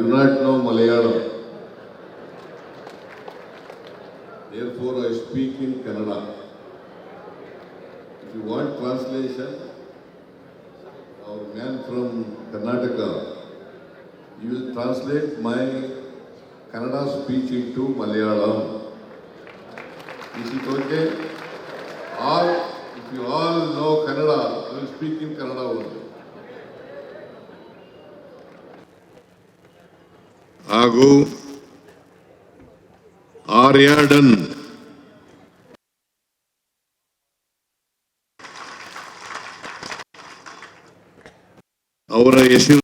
do not know Malayalam. Therefore, I speak in Kannada. If you want translation, our man from Karnataka, he will translate my Kannada speech into Malayalam. Is it okay? Or if you all know Kannada, I will speak in Kannada only. ಹಾಗೂ ಆರ್ಯಾಡನ್ ಅವರ ಹೆಸರು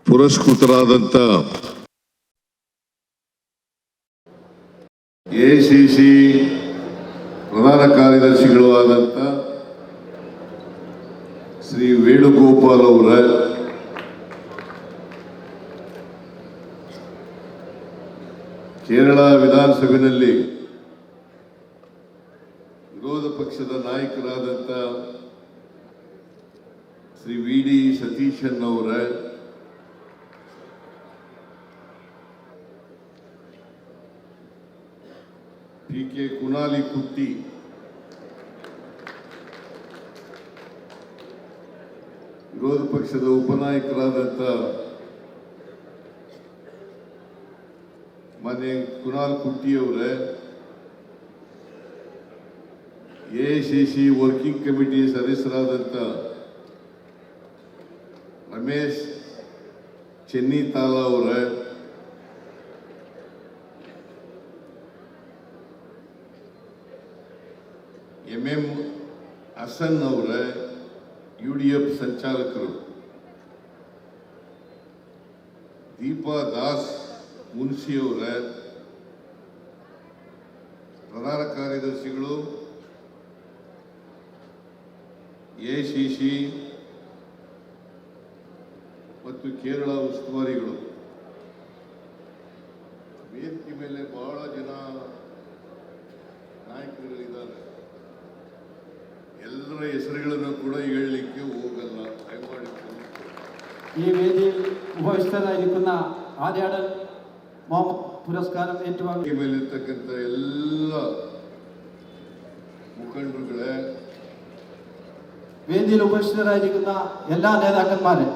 ಪುರಸ್ಕೃತರಾದಂಥ ACC ಪ್ರಧಾನ ಕಾರ್ಯದರ್ಶಿಗಳು ಆದಂಥ ಶ್ರೀ ವೇಣುಗೋಪಾಲ್ ಅವರ ಕೇರಳ ವಿಧಾನಸಭೆಯಲ್ಲಿ ವಿರೋಧ ಪಕ್ಷದ ನಾಯಕರಾದಂಥ ಶ್ರೀ ವಿ.ಡಿ. ಸತೀಶನ್ ಅವರ ಟಿ.ಕೆ. ಕುನಾಲಿ ಕುಟ್ಟಿ ವಿರೋಧ ಪಕ್ಷದ ಉಪನಾಯಕರಾದಂಥ ಮಾನ್ಯ ಕುನಾಲ್ ಕುಟ್ಟಿಯವರೇ, ಎಐಸಿಸಿ ವರ್ಕಿಂಗ್ ಕಮಿಟಿ ಸದಸ್ಯರಾದಂಥ ರಮೇಶ್ ಚೆನ್ನಿತಾಲ ಅವರೇ, ಎಂ ಹಸನ್ ಅವರೇ, UDF ಸಂಚಾಲಕರು ದೀಪಾ ದಾಸ್ ಮುನ್ಸಿಯವರ, ಪ್ರಧಾನ ಕಾರ್ಯದರ್ಶಿಗಳು ಎಸಿಸಿ ಮತ್ತು ಕೇರಳ ಉಸ್ತುವಾರಿಗಳು, ವೇದಿಕೆ ಮೇಲೆ ಬಹಳ ಜನ ನಾಯಕರುಗಳಿದ್ದಾರೆ. ಎಲ್ಲರ ಹೆಸರುಗಳನ್ನು ಕೂಡ ಹೇಳಲಿಕ್ಕೆ ಹೋಗಲ್ಲ. ഈ വേദിയിൽ ഉപവിഷ്ടരായിരിക്കുന്ന ആര്യാടൻ മുഹമ്മദ് പുരസ്കാരം ഏറ്റുവാങ്ങി ಮೇಲಿರ್ತಕ್ಕಂಥ ಎಲ್ಲ മുഖണ്ഡുകളെ, വേദിയിൽ ഉപവിഷ്ടരായിരിക്കുന്ന എല്ലാ നേതാക്കന്മാരെ,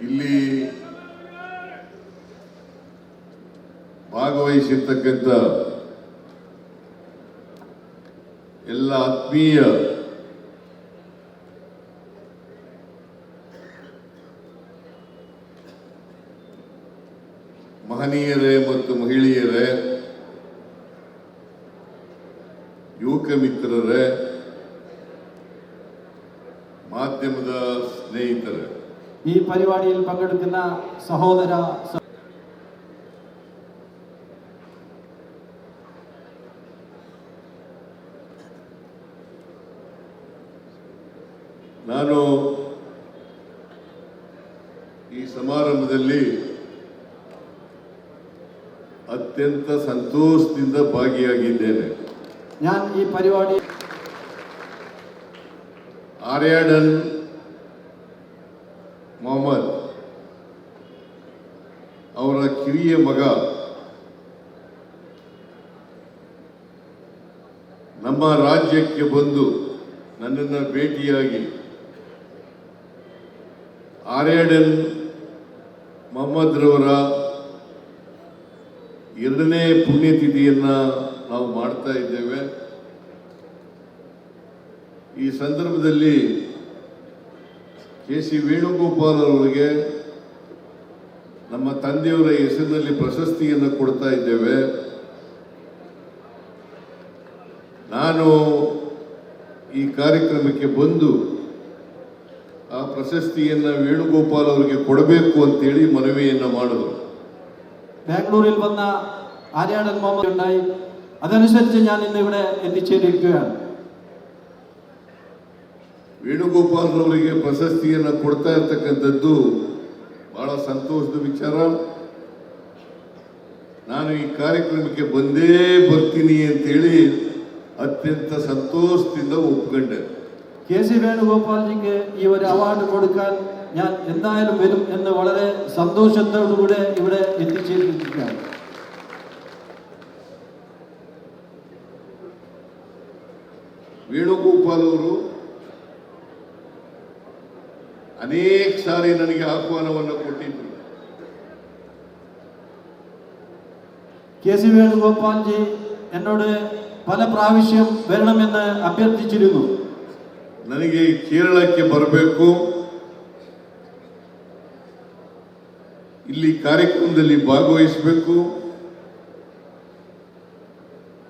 ಇಲ್ಲಿ ಭಾಗವಹಿಸಿರ್ತಕ್ಕಂಥ ಎಲ್ಲ ಆತ್ಮೀಯ ಮಹನೀಯರೇ ಮತ್ತು ಮಹಿಳೆಯರೇ, ಯುವಕ ಮಿತ್ರರೇ, ಮಾಧ್ಯಮದ ಸ್ನೇಹಿತರೇ, ഈ പരിപാടിയിൽ പങ്കെടുക്കുന്ന സഹോദര ನಾನು ಈ ಸಮಾರಂಭದಲ್ಲಿ ಅತ್ಯಂತ ಸಂತೋಷದಿಂದ ಭಾಗಿಯಾಗಿದ್ದೇನೆ. ഞാൻ ഈ പരിപാടി ಆರ್ಯಾಡನ್ ಮೊಹಮ್ಮದ್ ಅವರ ಕಿರಿಯ ಮಗ ನಮ್ಮ ರಾಜ್ಯಕ್ಕೆ ಬಂದು ನನ್ನನ್ನು ಭೇಟಿಯಾಗಿ ಆರ್ಯಾಡನ್ ಮೊಹಮ್ಮದ್ ರವರ 2ನೇ ಪುಣ್ಯತಿಥಿಯನ್ನು ನಾವು ಮಾಡ್ತಾ ಇದ್ದೇವೆ. ಈ ಸಂದರ್ಭದಲ್ಲಿ ಕೆ.ಸಿ. ವೇಣುಗೋಪಾಲ್ ಅವರಿಗೆ ನಮ್ಮ ತಂದೆಯವರ ಹೆಸರಿನಲ್ಲಿ ಪ್ರಶಸ್ತಿಯನ್ನು ಕೊಡ್ತಾ ಇದ್ದೇವೆ. ನಾನು ಈ ಕಾರ್ಯಕ್ರಮಕ್ಕೆ ಬಂದು ಆ ಪ್ರಶಸ್ತಿಯನ್ನು ವೇಣುಗೋಪಾಲ್ ಅವರಿಗೆ ಕೊಡಬೇಕು ಅಂತೇಳಿ ಮನವಿಯನ್ನು ಮಾಡಿದರು. ബാംഗ്ലൂരിൽ വന്ന ആര്യാടൻ മുഹമ്മദ് ഉണ്ടായി. അതനുസരിച്ച് ഞാൻ ഇന്ന് ഇവിടെ എത്തിച്ചേരിയിരിക്കുകയാണ്. ವೇಣುಗೋಪಾಲ್ ಅವರಿಗೆ ಪ್ರಶಸ್ತಿಯನ್ನು ಕೊಡ್ತಾ ಇರ್ತಕ್ಕಂಥದ್ದು ಬಹಳ ಸಂತೋಷದ ವಿಚಾರ. ನಾನು ಈ ಕಾರ್ಯಕ್ರಮಕ್ಕೆ ಬಂದೇ ಬರ್ತೀನಿ ಅಂತೇಳಿ അത്യന്ത സന്തോഷದಿಂದ ഒപ്പുകണ്ട്. KC വേണുഗോപാൽജിക്ക് ഈ ഒരു അവാർഡ് കൊടുക്കാൻ ഞാൻ എന്തായാലും വരും എന്ന് വളരെ സന്തോഷത്തോടുകൂടെ ഇവിടെ എത്തിച്ചേർന്നിരിക്കുകയാണ്. ವೇಣುಗೋಪಾಲ್ ಅವರು ಅನೇಕ ಸಾರಿ ನನಗೆ ಆಹ್ವಾನವನ್ನು ಕೊಟ್ಟಿದ್ರು. KC വേണുഗോപാൽജി എന്നോട് പല പ്രാവശ്യം വരണമെന്ന് അഭ്യർത്ഥിച്ചിരുന്നു. ನನಗೆ ಕೇರಳಕ್ಕೆ ಬರಬೇಕು, ಇಲ್ಲಿ ಕಾರ್ಯಕ್ರಮದಲ್ಲಿ ಭಾಗವಹಿಸಬೇಕು,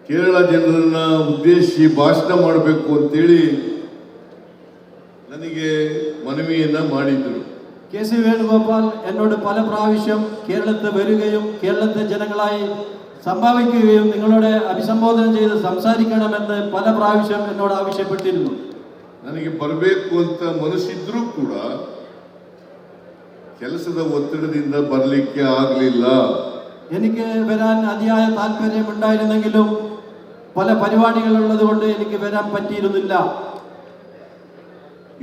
ಕೇರಳ ಜನರನ್ನ ಉದ್ದೇಶಿಸಿ ಭಾಷಣ ಮಾಡಬೇಕು ಅಂತೇಳಿ ನನಗೆ മനവിയെന്ന ಮಾಡಿದ್ರು. KC വേണുഗോപാൽ എന്നോട് പല പ്രാവശ്യം കേരളത്തിൽ വരികയും കേരളത്തെ ജനങ്ങളായി സംഭാവിക്കുകയും നിങ്ങളോട് അഭിസംബോധന ചെയ്ത് സംസാരിക്കണമെന്ന് പല പ്രാവശ്യം എന്നോട് ആവശ്യപ്പെട്ടിരുന്നു. ನನಗೆ ಬರಬೇಕು ಅಂತ ಮನಸ್ಸಿದ್ರೂ ಕೂಡ ಕೆಲಸದ ಒತ್ತಡದಿಂದ ಬರಲಿಕ್ಕೆ ಆಗಲಿಲ್ಲ. എനിക്ക് വരാൻ അതിയായ താല്പര്യമുണ്ടായിരുന്നെങ്കിലും പല പരിപാടികളുള്ളത് കൊണ്ട് എനിക്ക് വരാൻ പറ്റിയിരുന്നില്ല.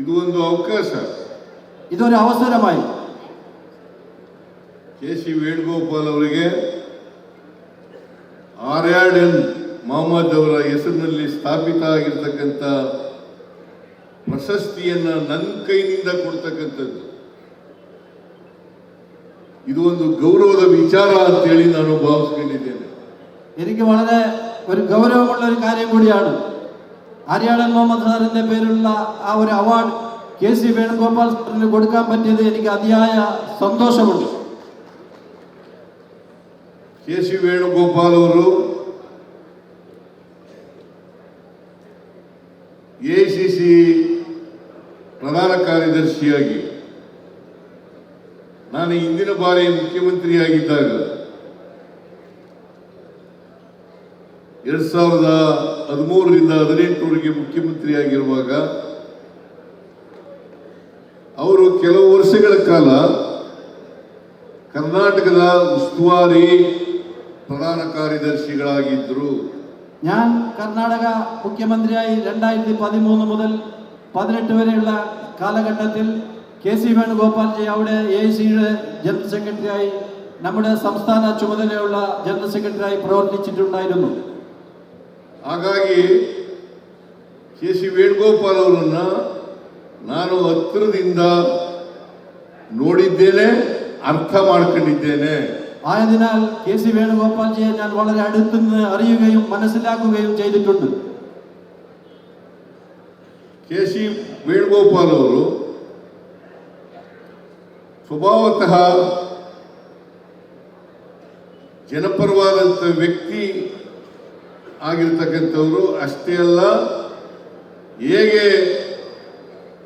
ಇದು ಒಂದು ಅವಕಾಶ. ഇതൊരു അവസരമായി KC ವೇಣುಗೋಪಾಲ್ ಅವರಿಗೆ ಆರ್ಯಾಡನ್ ಮೊಹಮ್ಮದ್ ಅವರ ಹೆಸರಿನಲ್ಲಿ ಸ್ಥಾಪಿತ ಆಗಿರ್ತಕ್ಕಂಥ ಪ್ರಶಸ್ತಿಯನ್ನ ನನ್ನ ಕೈನಿಂದ ಕೊಡ್ತಕ್ಕಂಥದ್ದು ಇದು ಒಂದು ಗೌರವದ ವಿಚಾರ ಅಂತೇಳಿ ನಾನು ಭಾವಿಸ್ಕೊಂಡಿದ್ದೇನೆ. എനിക്ക് വളരെ ഒരു ഗൗരവമുള്ള ഒരു കാര്യം കൂടിയാണ്. ആര്യാടൻ മുഹമ്മദ് സാറിന്റെ പേരിലുള്ള ആ ഒരു അവാർഡ് KC വേണുഗോപാൽ സാറിന് കൊടുക്കാൻ പറ്റിയത് എനിക്ക് അതിയായ സന്തോഷമുണ്ട്. KC ವೇಣುಗೋಪಾಲ್ ಅವರು AICC ಪ್ರಧಾನ ಕಾರ್ಯದರ್ಶಿಯಾಗಿ ನಾನು ಹಿಂದಿನ ಬಾರಿ ಮುಖ್ಯಮಂತ್ರಿಯಾಗಿದ್ದಾಗ 2013ರಿಂದ 2018 ಮುಖ್ಯಮಂತ್ರಿಯಾಗಿರುವಾಗ ಅವರು ಕೆಲವು ವರ್ಷಗಳ ಕಾಲ ಕರ್ನಾಟಕದ ಉಸ್ತುವಾರಿ ಪ್ರಧಾನ ಕಾರ್ಯದರ್ಶಿಗಳಾಗಿದ್ದರು. ഞാൻ കർണാടക മുഖ്യമന്ത്രിയായി 2013 മുതൽ 18 വരെയുള്ള കാലഘട്ടത്തിൽ KC വേണുഗോപാൽജി അവിടെ AICയുടെ ജനറൽ സെക്രട്ടറിയായി നമ്മുടെ സംസ്ഥാന ചുമതലയുള്ള ജനറൽ സെക്രട്ടറിയായി പ്രവർത്തിച്ചിട്ടുണ്ടായിരുന്നു. ಹಾಗಾಗಿ KC ವೇಣುಗೋಪಾಲ್ ಅವರನ್ನ ನಾನು ಹತ್ತಿರದಿಂದ ನೋಡಿದ್ದೇನೆ, ಅರ್ಥ ಮಾಡ್ಕೊಂಡಿದ್ದೇನೆ. ആയതിനാൽ KC വേണുഗോപാൽജിയെ ഞാൻ വളരെ അടുത്തുനിന്ന് അറിയുകയും മനസ്സിലാക്കുകയും ചെയ്തിട്ടുണ്ട്. KC ವೇಣುಗೋಪಾಲ್ ಅವರು ಸ್ವಭಾವತಃ ಜನಪರವಾದಂಥ ವ್ಯಕ್ತಿ ಆಗಿರ್ತಕ್ಕಂಥವರು. ಅಷ್ಟೇ ಅಲ್ಲ, ಹೇಗೆ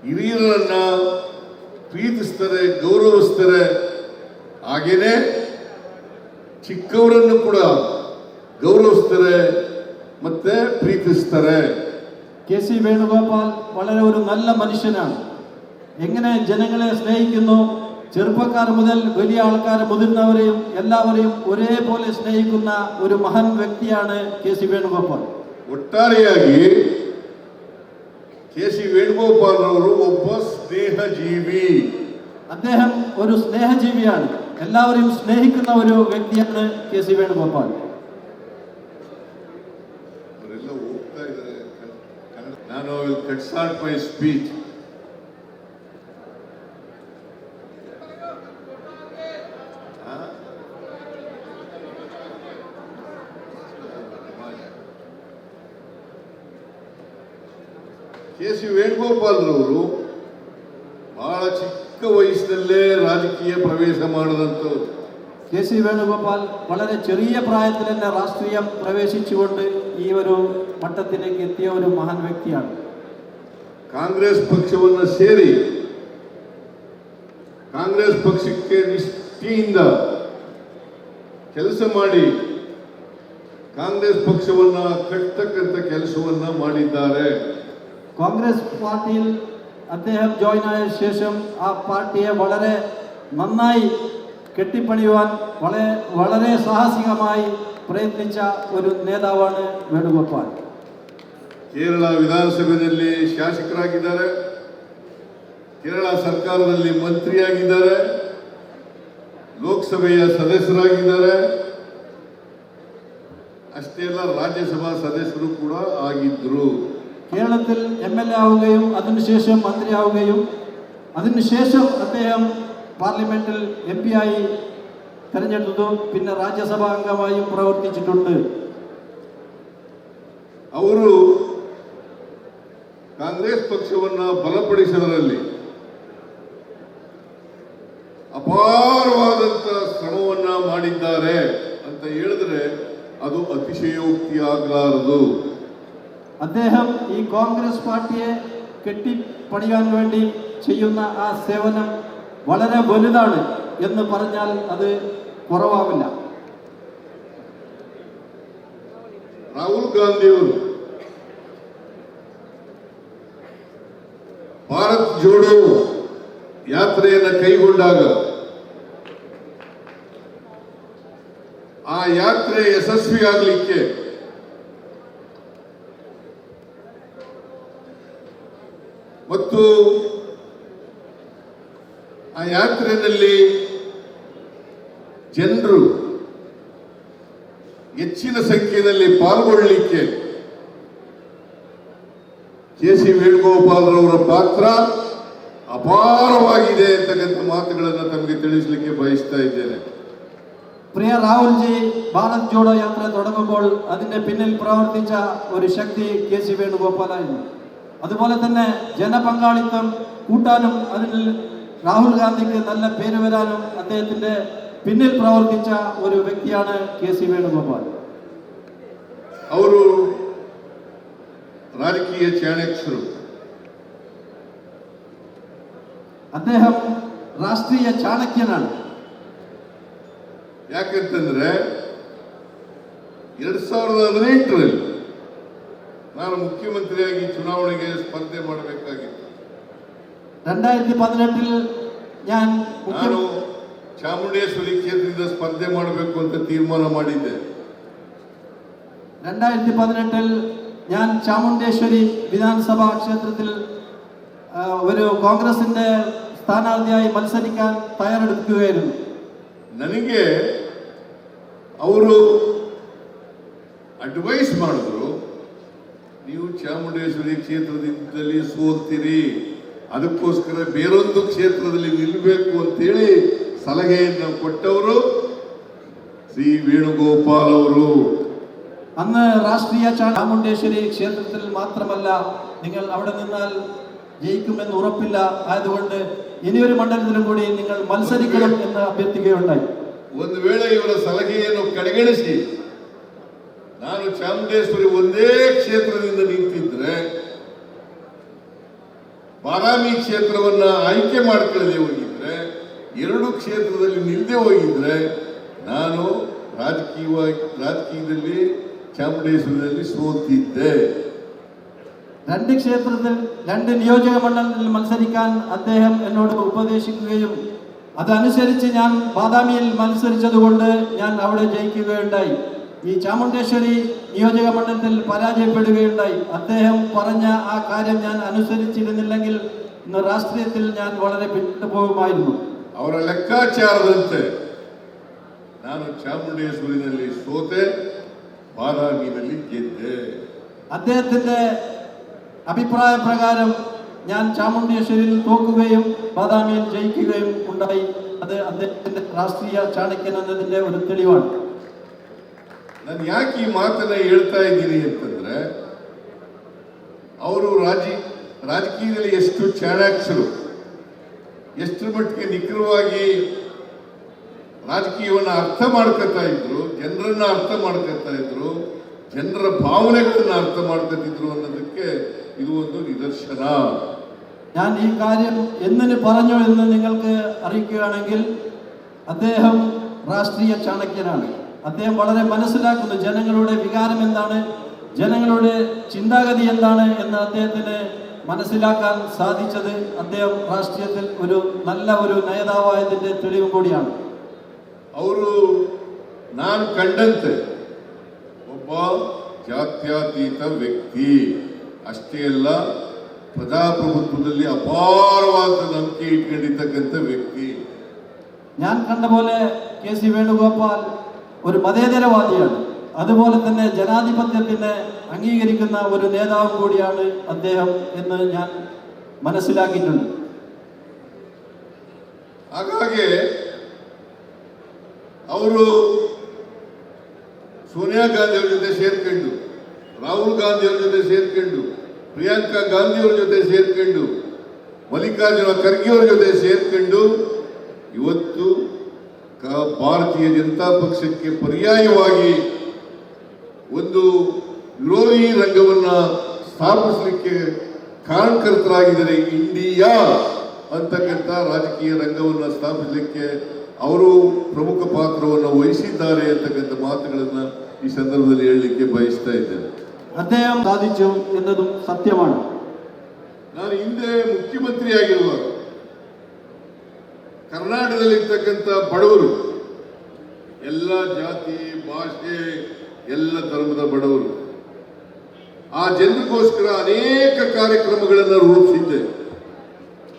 ಹಿರಿಯರನ್ನ ಪ್ರೀತಿಸ್ತಾರೆ, ಗೌರವಿಸ್ತಾರೆ, ಹಾಗೇನೆ ಚಿಕ್ಕವರನ್ನು ಕೂಡ ಗೌರವಿಸ್ತಾರೆ ಮತ್ತೆ ಪ್ರೀತಿಸ್ತಾರೆ. KC വേണുഗോപാൽ വളരെ ഒരു നല്ല മനുഷ്യനാണ്. എങ്ങനെ ജനങ്ങളെ സ്നേഹിക്കുന്നു, ചെറുപ്പക്കാർ മുതൽ വലിയ ആൾക്കാർ, മുതിർന്നവരെയും എല്ലാവരെയും ഒരേപോലെ സ്നേഹിക്കുന്ന ഒരു മഹാൻ വ്യക്തിയാണ് KC വേണുഗോപാൽ. ಒಟ್ಟಾರೆಯಾಗಿ KC ವೇಣುಗೋಪಾಲ್ ಅವರು ಒಬ್ಬ ಸ್ನೇಹಜೀವಿ. അദ്ദേഹം ഒരു സ്നേഹജീവിയാണ്. എല്ലാവരെയും സ്നേഹിക്കുന്ന ഒരു വ്യക്തിയാണ് KC വേണുഗോപാൽ. ಅವರೆಲ್ಲ ಹೋಗ್ತಾ ಇದ್ದಾರೆ. ನಾನು will cut short my speech. KC Venugopal ರವರು ಬಹಳ ಚಿಕ್ಕ ವಯಸ್ಸಿನಲ್ಲೇ ರಾಜಕೀಯ ಪ್ರವೇಶ ಮಾಡಿದಂಥವ್ರು. KC വേണുഗോപാൽ വളരെ ചെറിയ പ്രായത്തിൽ തന്നെ രാഷ്ട്രീയം പ്രവേശിച്ചുകൊണ്ട് ഈ ഒരു മട്ടത്തിലേക്ക് എത്തിയ ഒരു മഹാൻ വ്യക്തിയാണ്. ಕಾಂಗ್ರೆಸ್ ಪಕ್ಷವನ್ನು ಸೇರಿ ಕಾಂಗ್ರೆಸ್ ಪಕ್ಷಕ್ಕೆ ನಿಷ್ಠೆಯಿಂದ ಕೆಲಸ ಮಾಡಿ ಕಾಂಗ್ರೆಸ್ ಪಕ್ಷವನ್ನ ಕಟ್ಟತಕ್ಕಂಥ ಕೆಲಸವನ್ನ ಮಾಡಿದ್ದಾರೆ. കോൺഗ്രസ് പാർട്ടിയിൽ അദ്ദേഹം ജോയിൻ ആയ ശേഷം ആ പാർട്ടിയെ വളരെ നന്നായി കെട്ടിപ്പണിയുവാൻ വളരെ സാഹസികമായി പ്രയത്നിച്ച ഒരു നേതാവാണ് വേണുഗോപാൽ. ಕೇರಳ ವಿಧಾನಸಭೆಯಲ್ಲಿ ಶಾಸಕರಾಗಿದ್ದಾರೆ, ಕೇರಳ ಸರ್ಕಾರದಲ್ಲಿ ಮಂತ್ರಿಯಾಗಿದ್ದಾರೆ, ಲೋಕಸಭೆಯ ಸದಸ್ಯರಾಗಿದ್ದಾರೆ, ಅಷ್ಟೇ ಅಲ್ಲ ರಾಜ್ಯಸಭಾ സദസ്യರು ಕೂಡ ಆಗಿದ್ರು. കേരളത്തിൽ MLA ആവുകയും അതിനുശേഷം മന്ത്രിയാവുകയും അതിനുശേഷം അദ്ദേഹം പാർലമെന്റിൽ MP ആയി തെരഞ്ഞെടുത്തു. പിന്നെ രാജ്യസഭാ അംഗമായും പ്രവർത്തിച്ചിട്ടുണ്ട്. ಅವರು ಕಾಂಗ್ರೆಸ್ ಪಕ್ಷವನ್ನು ಬಲಪಡಿಸುವುದರಲ್ಲಿ ಅಪಾರವಾದಂತ ಶ್ರಮವನ್ನ ಮಾಡಿದ್ದಾರೆ ಅಂತ ಹೇಳಿದ್ರೆ ಅದು അതിശയോക്തി ಆಗಲಾರದು. അദ്ദേഹം ഈ കോൺഗ്രസ് പാർട്ടിയെ കെട്ടിപ്പണിയാൻ വേണ്ടി ചെയ്യുന്ന ആ സേവനം വളരെ വലുതാണ് എന്ന് പറഞ്ഞാൽ അത് കുറവാവില്ല. ರಾಹುಲ್ ಗಾಂಧಿ ಅವರು ಭಾರತ್ ಜೋಡೋ ಯಾತ್ರೆಯನ್ನು ಕೈಗೊಂಡಾಗ ಆ ಯಾತ್ರೆ ಯಶಸ್ವಿಯಾಗಲಿಕ್ಕೆ ಮತ್ತು ಆ ಯಾತ್ರೆಯಲ್ಲಿ ಜನರು ಹೆಚ್ಚಿನ ಸಂಖ್ಯೆಯಲ್ಲಿ ಪಾಲ್ಗೊಳ್ಳಲಿಕ್ಕೆ KC ವೇಣುಗೋಪಾಲ್ ರವರ ಪಾತ್ರ അപാരವಾಗಿದೆ ಅಂತಕ್ಕಂಥ ಮಾತುಗಳನ್ನು ತಮಗೆ ತಿಳಿಸಲಿಕ್ಕೆ ಬಯಸ್ತಾ ಇದ್ದೇನೆ. പ്രിയ രാഹുൽജി, ഭാരത് ജോഡോ യാത്ര തുടങ്ങുമ്പോൾ അതിന്റെ പിന്നിൽ പ്രവർത്തിച്ച ഒരു ശക്തി KC വേണുഗോപാലായിരുന്നു. അതുപോലെ തന്നെ ജനപങ്കാളിത്തം കൂട്ടാനും അതിൽ രാഹുൽ ഗാന്ധിക്ക് നല്ല പേര് വരാനും അദ്ദേഹത്തിന്റെ പിന്നിൽ പ്രവർത്തിച്ച ഒരു വ്യക്തിയാണ് KC വേണുഗോപാൽ. ಅವರು ರಾಜಕೀಯ ಚಾಣಕ್ಯರು. അദ്ദേഹം ರಾಷ್ಟ್ರೀಯ ಚಾಣಕ್ಯನಾണ്. ಯಾಕಂತಂದ್ರೆ 2018ರಲ್ಲಿ ನಾನು ಮುಖ್ಯಮಂತ್ರಿಯಾಗಿ ಚುನಾವಣೆಗೆ ಸ್ಪರ್ಧೆ ಮಾಡಬೇಕಾಗಿತ್ತು. 2018ൽ ഞാൻ ನಾನು ಚಾಮುಂಡೇಶ್ವರಿ ಕ್ಷೇತ್ರದಿಂದ ಸ್ಪರ್ಧೆ ಮಾಡಬೇಕು ಅಂತ ತೀರ್ಮಾನ ಮಾಡಿದ್ದೆ. 2018ൽ ഞാൻ ചാമുണ്ടേശ്വരി വിധാനസഭാ ക്ഷേത്രത്തിൽ ഒരു കോൺഗ്രസിന്റെ സ്ഥാനാർത്ഥിയായി മത്സരിക്കാൻ തയ്യാറെടുക്കുകയായിരുന്നു. ನನಗೆ ಅವರು ಅಡ್ವೈಸ್ ಮಾಡಿದ್ರು, ನೀವು ಚಾಮುಂಡೇಶ್ವರಿ ಕ್ಷೇತ್ರದಿಂದಲೇ ಸೋಲ್ತೀರಿ, ಅದಕ್ಕೋಸ್ಕರ ಬೇರೊಂದು ಕ್ಷೇತ್ರದಲ್ಲಿ ನಿಲ್ಲಬೇಕು ಅಂತೇಳಿ സലഹയെന്ന് ಕೊಟ್ಟವರು ശ്രീ വേണുഗോപാൽ ಅವರು. അന്ന് രാഷ്ട്രീയ ചാമുണ്ടേശ്വരി ക്ഷേത്രത്തിൽ മാത്രമല്ല, നിങ്ങൾ അവിടെ നിന്നാൽ ജയിക്കുമെന്ന് ഉറപ്പില്ല, ആയതുകൊണ്ട് ഇനിയൊരു മണ്ഡലത്തിലും കൂടി നിങ്ങൾ മത്സരിക്കണം എന്ന് അഭ്യർത്ഥിക്കുകയുണ്ടായി. ಒಂದು ವೇಳೆ ಇವರ ಸಲಹೆಯನ್ನು ಕಡೆಗಣಿಸಿ ನಾನು ಚಾಮುಂಡೇಶ್ವರಿ ಒಂದೇ ಕ್ಷೇತ್ರದಿಂದ ನಿಂತಿದ್ರೆ, ಬಾರಾಮಿ ಕ್ಷೇತ್ರವನ್ನ ಆಯ್ಕೆ ಮಾಡ್ಕೊಳ್ಳದೆ ಹೋಗಿದ್ರೆ, ಎರಡು ಕ್ಷೇತ್ರದಲ್ಲಿ ನಿಲ್ಲದೆ ಹೋಗಿದ್ರೆ ನಾನು ರಾಜಕೀಯದಲ್ಲಿ ಚಾಮುಂಡೇಶ್ವರಿಯಲ್ಲಿ സോത്തിದ್ದೆ. രണ്ട് ക്ഷേത്രത്തിൽ രണ്ട് നിയോജക മണ്ഡലത്തിൽ മത്സരിക്കാൻ അദ്ദേഹം എന്നോട് ഉപദേശിക്കുകയും അതനുസരിച്ച് ഞാൻ ബാദാമിയിൽ മത്സരിച്ചതുകൊണ്ട് ഞാൻ അവിടെ ജയിക്കുകയുണ്ടായി. ഈ ചാമുണ്ടേശ്വരി നിയോജക മണ്ഡലത്തിൽ പരാജയപ്പെടുകയുണ്ടായി. അദ്ദേഹം പറഞ്ഞ ആ കാര്യം ഞാൻ അനുസരിച്ചിരുന്നില്ലെങ്കിൽ ഇന്ന് രാഷ്ട്രീയത്തിൽ ഞാൻ വളരെ വിട്ടുപോകുമായിരുന്നു. ಅವರ ಲೆಕ್ಕಾಚಾರದಂತೆ ನಾನು ಚಾಮುಂಡೇಶ್ವರಿನಲ್ಲಿ ಸೋತೆ, ಬಾದಾಮಿನಲ್ಲಿ ಗೆದ್ದೆ. അദ്ദേഹത്തിന്റെ അഭിപ്രായ പ്രകാരം ഞാൻ ചാമുണ്ടേശ്വരിയിൽ തോക്കുകയും ബാദാമിയിൽ ജയിക്കുകയും ഉണ്ടായി. അത് അദ്ദേഹത്തിന്റെ രാഷ്ട്രീയ ചാണക്യൻ എന്നതിന്റെ ഒരു തെളിവാണ്. ನಾನು ಯಾಕೆ ಈ ಮಾತನ್ನ ಹೇಳ್ತಾ ಇದ್ದೀನಿ ಅಂತಂದ್ರೆ, ಅವರು ರಾಜಕೀಯದಲ್ಲಿ ಎಷ್ಟು ಚಾಣಾಕ್ಷರು, ಎಷ್ಟು ಮಟ್ಟಿಗೆ ನಿಖರವಾಗಿ ರಾಜಕೀಯವನ್ನು ಅರ್ಥ ಮಾಡ್ಕೊತಾ ಇದ್ರು, ಜನರನ್ನ ಅರ್ಥ ಮಾಡ್ಕೊತಾ ಇದ್ರು, ಜನರ ಭಾವನೆಗಳನ್ನ ಅರ್ಥ ಮಾಡ್ಕೊತಿದ್ರು ಅನ್ನೋದಕ್ಕೆ ಇದು ಒಂದು ನಿದರ್ಶನ. ഞാൻ ഈ കാര്യം എന്തിന് പറഞ്ഞു എന്ന് നിങ്ങൾക്ക് അറിയിക്കുകയാണെങ്കിൽ, അദ്ദേഹം രാഷ്ട്രീയ ചാണക്യനാണ്. അദ്ദേഹം വളരെ മനസ്സിലാക്കുന്നു ജനങ്ങളുടെ വികാരം എന്താണ്, ജനങ്ങളുടെ ചിന്താഗതി എന്താണ് എന്ന് അദ്ദേഹത്തിന് മനസ്സിലാക്കാൻ സാധിച്ചത് അദ്ദേഹം രാഷ്ട്രീയത്തിൽ ഒരു നല്ല ഒരു നേതാവായതിന്റെ തെളിവും കൂടിയാണ്. ಅವರು ನಾನು ಕಂಡಂತೆ ಒಬ್ಬ ಜಾತ್ಯತೀತ ವ್ಯಕ್ತಿ, ಅಷ್ಟೇ ಅಲ್ಲ, ಪ್ರಜಾಪ್ರಭುತ್ವದಲ್ಲಿ ಅಪಾರವಾದ ನಂಬಿಕೆ ಇಟ್ಕೊಂಡಿರ್ತಕ್ಕಂಥ ವ್ಯಕ್ತಿ. ഞാൻ കണ്ട പോലെ KC വേണുഗോപാൽ ഒരു മതേതരവാദിയാണ്. അതുപോലെ തന്നെ ജനാധിപത്യത്തിനെ അംഗീകരിക്കുന്ന ഒരു നേതാവും കൂടിയാണ് അദ്ദേഹം എന്ന് ഞാൻ മനസ്സിലാക്കിയിട്ടുണ്ട്. ಹಾಗಾಗಿ ಅವರು ಸೋನಿಯಾ ಗಾಂಧಿಯವ್ರ ಜೊತೆ ಸೇರ್ಕೊಂಡು, ರಾಹುಲ್ ಗಾಂಧಿಯವ್ರ ಜೊತೆ ಸೇರ್ಕೊಂಡು, ಪ್ರಿಯಾಂಕಾ ಗಾಂಧಿಯವ್ರ ಜೊತೆ ಸೇರ್ಕೊಂಡು, ಮಲ್ಲಿಕಾರ್ಜುನ ಖರ್ಗೆ ಅವ್ರ ಜೊತೆ ಸೇರ್ಕೊಂಡು ಇವತ್ತು ಭಾರತೀಯ ಜನತಾ ಪಕ್ಷಕ್ಕೆ ಪರ್ಯಾಯವಾಗಿ ಒಂದು ವಿರೋಧಿ ರಂಗವನ್ನ ಸ್ಥಾಪಿಸಲಿಕ್ಕೆ ಕಾರಣಕರ್ತರಾಗಿದ್ದಾರೆ. ಇಂಡಿಯಾ ಅಂತಕ್ಕಂಥ ರಾಜಕೀಯ ರಂಗವನ್ನು ಸ್ಥಾಪಿಸಲಿಕ್ಕೆ ಅವರು ಪ್ರಮುಖ ಪಾತ್ರವನ್ನು ವಹಿಸಿದ್ದಾರೆ ಅಂತಕ್ಕಂಥ ಮಾತುಗಳನ್ನು ಈ ಸಂದರ್ಭದಲ್ಲಿ ಹೇಳಲಿಕ್ಕೆ ಬಯಸ್ತಾ ಇದ್ದೇನೆ. അദ്ദേഹം സാധിച്ചു എന്നതും സത്യമാണ്. ನಾನು ಹಿಂದೆ ಮುಖ್ಯಮಂತ್ರಿಯಾಗಿರುವಾಗ ಕರ್ನಾಟಕದಲ್ಲಿರ್ತಕ್ಕಂಥ ಬಡವರು, ಎಲ್ಲ ಜಾತಿ ಭಾಷೆ ಎಲ್ಲ ಧರ್ಮದ ಬಡವರು, ಆ ಜನರಿಗೋಸ್ಕರ ಅನೇಕ ಕಾರ್ಯಕ್ರಮಗಳನ್ನು ರೂಪಿಸಿದ್ದೆ.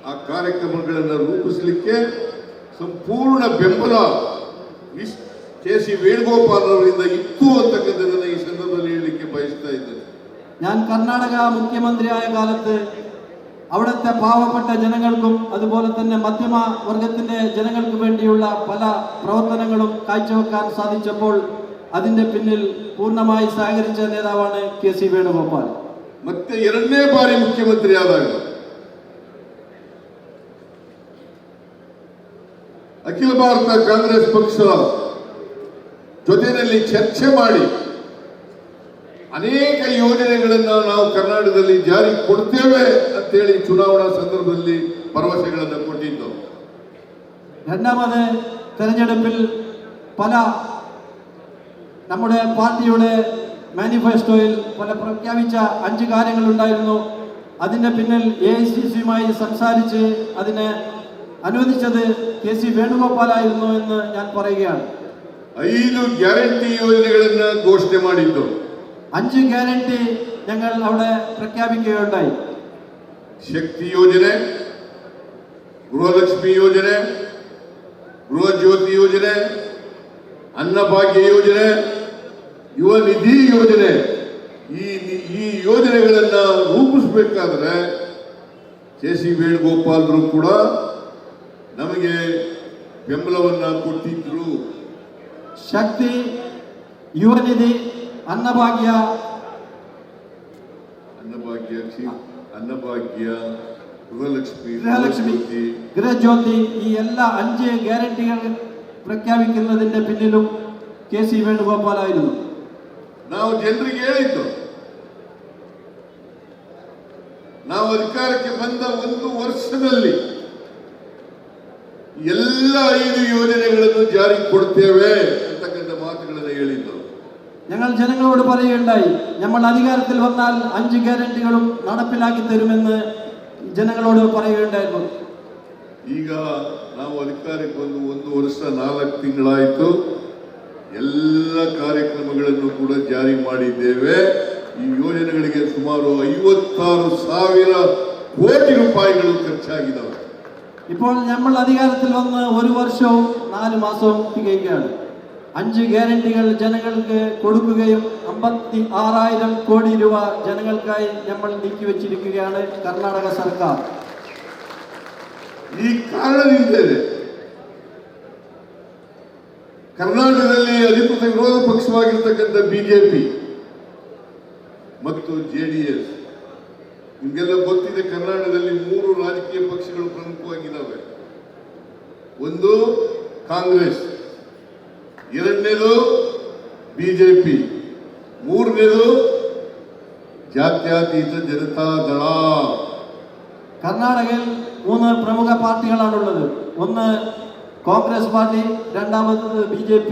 ಆ ಕಾರ್ಯಕ್ರಮಗಳನ್ನು ರೂಪಿಸಲಿಕ್ಕೆ ಸಂಪೂರ್ಣ ಬೆಂಬಲ KC വേണുഗോപാൽ ಅವರಿಂದ ಇತ್ತು ಅಂತಕ್ಕಂಥದ್ದನ್ನು ಈ ಸಂದರ್ಭದಲ್ಲಿ ಹೇಳಲಿಕ್ಕೆ ಬಯಸ್ತಾ ಇದ್ದೇನೆ. ഞാൻ കർണാടക മുഖ്യമന്ത്രിയായ കാലത്ത് അവിടുത്തെ പാവപ്പെട്ട ജനങ്ങൾക്കും അതുപോലെ തന്നെ മധ്യമ വർഗത്തിന്റെ ജനങ്ങൾക്ക് വേണ്ടിയുള്ള പല പ്രവർത്തനങ്ങളും കാഴ്ചവെക്കാൻ സാധിച്ചപ്പോൾ അതിന്റെ പിന്നിൽ പൂർണ്ണമായി സഹകരിച്ച നേതാവാണ് KC വേണുഗോപാൽ. ಮತ್ತೆ ಎರಡನೇ ಬಾರಿ ಮುಖ್ಯಮಂತ್ರಿ ಆದಾಗ ಅಖಿಲ ಭಾರತ ಕಾಂಗ್ರೆಸ್ ಪಕ್ಷ ಜೊತೆಯಲ್ಲಿ ಚರ್ಚೆ ಮಾಡಿ ಅನೇಕ ಯೋಜನೆಗಳನ್ನು ನಾವು ಕರ್ನಾಟಕದಲ್ಲಿ ಜಾರಿ ಕೊಡ್ತೇವೆ ಅಂತೇಳಿ ಚುನಾವಣಾ ಸಂದರ್ಭದಲ್ಲಿ ಭರವಸೆಗಳನ್ನು ಕೊಟ್ಟಿದ್ದು. രണ്ടാമത് തെരഞ്ഞെടുപ്പിൽ പല നമ്മുടെ പാർട്ടിയുടെ മാനിഫെസ്റ്റോയിൽ പല പ്രഖ്യാപിച്ച 5 കാര്യങ്ങളുണ്ടായിരുന്നു. അതിന്റെ പിന്നിൽ AICCയുമായി സംസാരിച്ച് അതിനെ അനുവദിച്ചത് KC വേണുഗോപാലായിരുന്നു എന്ന് ഞാൻ പറയുകയാണ്. 5 ಗ್ಯಾರಂಟಿ ಯೋಜನೆಗಳನ್ನು ಘೋಷಣೆ ಮಾಡಿದ್ದು. 5 ಗ್ಯಾರಂಟಿ ഞങ്ങൾ അവിടെ പ്രഖ്യാപിക്കുകയുണ്ടായി. ಶಕ್ತಿ ಯೋಜನೆ, ಗೃಹಲಕ್ಷ್ಮಿ ಯೋಜನೆ, ಗೃಹ ಜ್ಯೋತಿ ಯೋಜನೆ, ಅನ್ನಭಾಗ್ಯ ಯೋಜನೆ, ಯುವ ನಿಧಿ ಯೋಜನೆ. ಈ ಯೋಜನೆಗಳನ್ನು ರೂಪಿಸಬೇಕಾದ್ರೆ KC ವೇಣುಗೋಪಾಲರು ಕೂಡ ನಮಗೆ ಬೆಂಬಲವನ್ನ ಕೊಟ್ಟಿದ್ರು. ಶಕ್ತಿ, ಯುವ ನಿಧಿ, ಅನ್ನಭಾಗ್ಯ, ಗೃಹಲಕ್ಷ್ಮಿ, ಗೃಹಜ್ಯೋತಿ, ಈ ಎಲ್ಲ 5 ಗ್ಯಾರಂಟಿകൾ ಪ್ರಖ್ಯಾಪಿക്കുന്നതിന്റെ പിന്നിലും KC വേണുഗോപാൽ ആയിരുന്നു. ನಾವು ಜನರಿಗೆ ಹೇಳಿದ್ದು, ನಾವು ಅಧಿಕಾರಕ್ಕೆ ಬಂದ 1 ವರ್ಷದಲ್ಲಿ ಎಲ್ಲ 5 ಯೋಜನೆಗಳನ್ನು ಜಾರಿ ಕೊಡ್ತೇವೆ ಅಂತಕ್ಕಂಥ ಮಾತುಗಳನ್ನು ಹೇಳಿದ್ದು. ഞങ്ങൾ ജനങ്ങളോട് പറയുകയുണ്ടായി, നമ്മൾ അധികാരത്തിൽ വന്നാൽ 5 ಗ್ಯಾರಂಟಿകളും നടപ്പിലാക്കി തരുമെന്ന് ಜನಗಳോട് പറയുകയുണ്ടായിരുന്നു. ಈಗ ನಾವು ಅಧಿಕಾರಕ್ಕೆ ಬಂದು 1 ವರ್ಷ 4 ತಿಂಗಳಾಯಿತು. ಎಲ್ಲ ಕಾರ್ಯಕ್ರಮಗಳನ್ನು ಕೂಡ ಜಾರಿ ಮಾಡಿದ್ದೇವೆ. ಈ ಯೋಜನೆಗಳಿಗೆ ಸುಮಾರು 56,000 ಕೋಟಿ ರೂಪಾಯಿಗಳು ಖರ್ಚಾಗಿದ್ದಾವೆ. ഇപ്പോൾ നമ്മൾ അധികാരത്തിൽ വന്ന് 1 വർഷവും 4 മാസവും തികയുകയാണ്. 5 ഗ്യാരണ്ടികൾ ജനങ്ങൾക്ക് കൊടുക്കുകയും 56,000 കോടി രൂപ ജനങ്ങൾക്കായി നമ്മൾ നീക്കിവെച്ചിരിക്കുകയാണ് കർണാടക സർക്കാർ. ಈ ಕಾರಣದಿಂದಲೇ ಕರ್ನಾಟಕದಲ್ಲಿ ಅಧಿಕೃತ ವಿರೋಧ ಪಕ್ಷವಾಗಿರ್ತಕ್ಕಂಥ BJP ಮತ್ತು JDS, ನಿಮಗೆಲ್ಲ ಗೊತ್ತಿದೆ, ಕರ್ನಾಟಕದಲ್ಲಿ 3 ರಾಜಕೀಯ ಪಕ್ಷಗಳು ಪ್ರಮುಖವಾಗಿದ್ದಾವೆ. ಒಂದು ಕಾಂಗ್ರೆಸ್, ಎರಡನೇದು BJP, ಮೂರನೇದು ಜಾತ್ಯತೀತ ಜನತಾ ದಳ. കർണാടകയിൽ 3 പ്രമുഖ പാർട്ടികളാണുള്ളത്. ഒന്ന് കോൺഗ്രസ് പാർട്ടി, രണ്ടാമത്തത് BJP,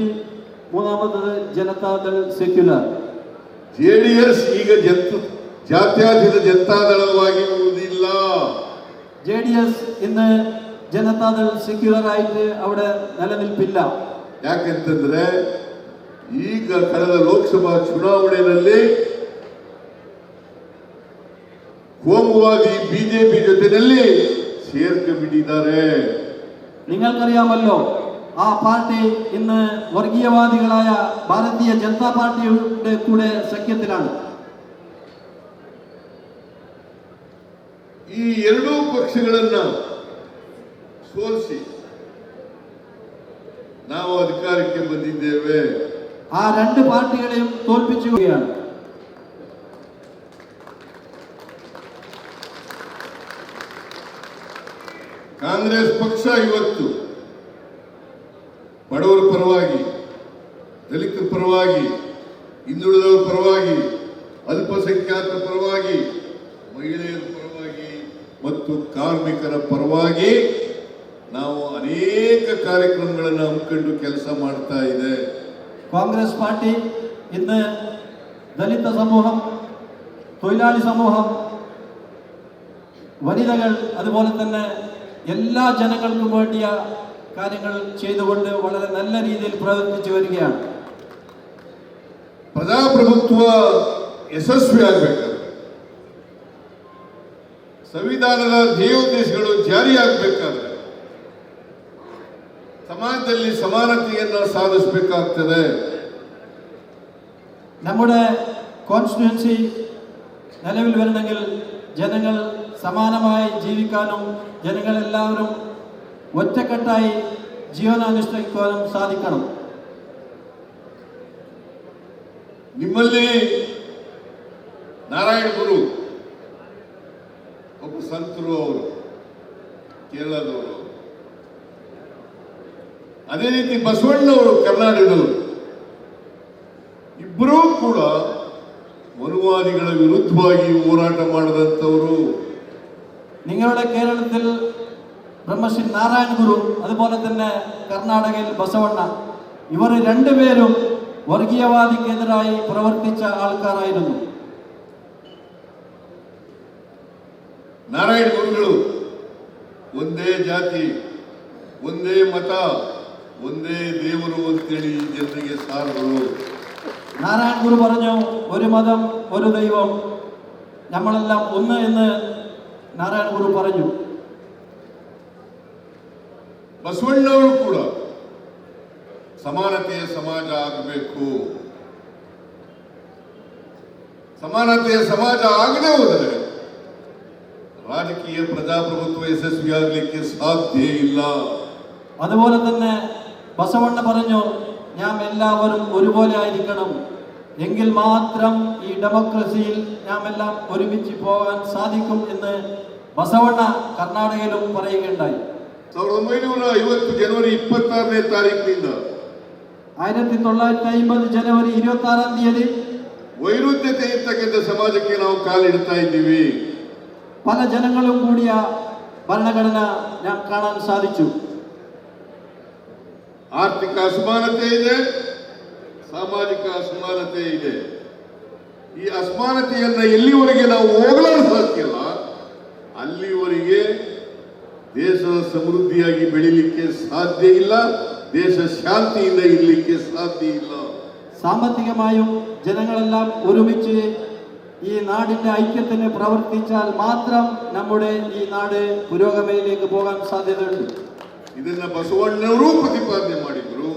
മൂന്നാമത്തത് ജനതാദൾ ಸೆಕ್ಯುಲರ್. JDS ಈಗ ಜಾತ್ಯತೀತ ಜನತಾದಳವಾಗಿರುವುದಿಲ್ಲ. JDS ഇന്ന് ജനതാദൾ ಸೆಕ್ಯುಲರ್ ആയിട്ട് അവിടെ നിലനിൽപ്പില്ല. ಯಾಕೆಂತಂದ್ರೆ ಈಗ ಕಳೆದ ಲೋಕಸಭಾ ಚುನಾವಣೆಯಲ್ಲಿ ಕೋಮುವಾದಿ ಬಿಜೆಪಿ ಜೊತೆಯಲ್ಲಿ ಸೇರ್ಕೊಂಡ್ಬಿಟ್ಟಿದ್ದಾರೆ. നിങ്ങൾക്കറിയാമല്ലോ ആ പാർട്ടി ഇന്ന് വർഗീയവാദികളായ ഭാരതീയ ജനതാ പാർട്ടിയുടെ കൂടെ സഖ്യത്തിലാണ്. ಈ ಎರಡೂ ಪಕ್ಷಗಳನ್ನ ಸೋಲಿಸಿ ನಾವು ಅಧಿಕಾರಕ್ಕೆ ಬಂದಿದ್ದೇವೆ. ആ രണ്ട് പാർട്ടികളെയും തോൽപ്പിച്ചുകയാണ്. ಕಾಂಗ್ರೆಸ್ ಪಕ್ಷ ಇವತ್ತು ಬಡವರ ಪರವಾಗಿ, ದಲಿತರ ಪರವಾಗಿ, ಹಿಂದುಳಿದವರ ಪರವಾಗಿ, ಅಲ್ಪಸಂಖ್ಯಾತರ ಪರವಾಗಿ, ಮಹಿಳೆಯರ ಪರವಾಗಿ ಮತ್ತು ಕಾರ್ಮಿಕರ ಪರವಾಗಿ ನಾವು ಅನೇಕ ಕಾರ್ಯಕ್ರಮಗಳನ್ನು ಹಮ್ಮಿಕೊಂಡು ಕೆಲಸ ಮಾಡ್ತಾ ಇದೆ. കോൺഗ്രസ് പാർട്ടി ഇന്ന് ദലിത സമൂഹം, തൊഴിലാളി സമൂഹം, വനിതകൾ, അതുപോലെ തന്നെ എല്ലാ ജനങ്ങൾക്കും വേണ്ടിയ കാര്യങ്ങൾ ചെയ്തുകൊണ്ട് വളരെ നല്ല രീതിയിൽ പ്രവർത്തിച്ചു വരികയാണ്. ಪ್ರಜಾಪ್ರಭುತ್ವ ಯಶಸ್ವಿಯಾಗಬೇಕಾದ್ರೆ ಸಂವಿಧಾನದ ಧ್ಯೇಯೋದ್ದೇಶಗಳು ಜಾರಿಯಾಗಬೇಕಾದ್ರೆ സമാജത്തിൽ സമാനതയെന്ന് സാധിಸಬೇಕಾಗ್ತದೆ. നമ്മുടെ കോൺസ്റ്റിറ്റ്യുവൻസി നിലവിൽ വരണമെങ്കിൽ ജനങ്ങൾ സമാനമായി ജീവിക്കാനും ജനങ്ങളെല്ലാവരും ഒറ്റക്കെട്ടായി ജീവനാനുഷ്ഠിക്കാനും സാധിക്കണം. ನಿಮ್ಮಲ್ಲಿ ನಾರಾಯಣ ಗುರು ಒಬ್ಬ ಸಂತರು, ಅವರು ಕೇರಳದವರು. ಅದೇ ರೀತಿ ಬಸವಣ್ಣವರು ಕರ್ನಾಟಕದವರು. ಇಬ್ಬರೂ ಕೂಡ ಮನುವಾದಿಗಳ ವಿರುದ್ಧವಾಗಿ ಹೋರಾಟ ಮಾಡಿದಂಥವರು. നിങ്ങളുടെ കേരളത്തിൽ ബ്രഹ്മശ്രീ നാരായണ ഗുരു, അതുപോലെ തന്നെ കർണാടകയിൽ ബസവണ്ണ, ഇവർ രണ്ടുപേരും വർഗീയവാദിക്കെതിരായി പ്രവർത്തിച്ച ആൾക്കാരായിരുന്നു. ನಾರಾಯಣ ಗುರುಗಳು ಒಂದೇ ಜಾತಿ, ಒಂದೇ ಮತ, ಒಂದೇ ದೇವರು ಅಂತೇಳಿ ಜನರಿಗೆ ಸಾರಗಳು. നാരായണ ഗുരു പറഞ്ഞു, ഒരു മതം, ഒരു ദൈവം, നമ്മളെല്ലാം ഒന്ന് എന്ന് നാരായണ ഗുരു പറഞ്ഞു. ಬಸವಣ್ಣವರು ಕೂಡ ಸಮಾನತೆಯ ಸಮಾಜ ಆಗಬೇಕು. ಸಮಾನತೆಯ ಸಮಾಜ ಆಗದೆ ಹೋದರೆ ರಾಜಕೀಯ ಪ್ರಜಾಪ್ರಭುತ್ವ ಯಶಸ್ವಿಯಾಗಲಿಕ್ಕೆ ಸಾಧ್ಯ ಇಲ್ಲ. അതുപോലെ തന്നെ ബസവണ്ണ പറഞ്ഞു, നാം എല്ലാവരും ഒരുപോലെ ആയിരിക്കണം, എങ്കിൽ മാത്രം ഈ ഡെമോക്രസിയിൽ നാം എല്ലാം ഒരുമിച്ച് പോകാൻ സാധിക്കും എന്ന് ബസവണ്ണ കർണാടകയിലും പറയുകയുണ്ടായി. 1950 ಜನವರಿ 26ನೇ ತಾರೀಕಿನಿಂದ 1950 ಜನವರಿ 26ാം തീയതി ವೈರುಧ್ಯತೆ ಇರ್ತಕ್ಕಂಥ ಸಮಾಜಕ್ಕೆ ನಾವು ಕಾಲಿಡ್ತಾ ಇದ್ದೀವಿ. പല ജനങ്ങളും കൂടിയ ഭരണഘടന നാം കാണാൻ സാധിച്ചു. ಆರ್ಥಿಕ ಅಸಮಾನತೆ ಇದೆ, ಸಾಮಾಜಿಕ ಅಸಮಾನತೆ ಇದೆ. ಈ ಅಸಮಾನತೆಯನ್ನ ಎಲ್ಲಿವರೆಗೆ ನಾವು ಹೋಗಲಾಡಿಸ ಸಾಧ್ಯಲ್ಲ, ಅಲ್ಲಿವರೆಗೆ ದೇಶ ಸಮೃದ್ಧಿಯಾಗಿ ಬೆಳಿಲಿಕ್ಕೆ ಸಾಧ್ಯ ಇಲ್ಲ, ದೇಶ ಶಾಂತಿಯಿಂದ ಇರಲಿಕ್ಕೆ ಸಾಧ್ಯ ಇಲ್ಲ. സാമ്പത്തികമായും ജനങ്ങളെല്ലാം ഒരുമിച്ച് ഈ നാടിന്റെ ഐക്യത്തിന് പ്രവർത്തിച്ചാൽ മാത്രം നമ്മുടെ ഈ നാട് പുരോഗമനയിലേക്ക് പോകാൻ സാധ്യതയുണ്ട്. ಇದನ್ನ ಬಸವಣ್ಣವರು ಪ್ರತಿಪಾದನೆ ಮಾಡಿದ್ರು,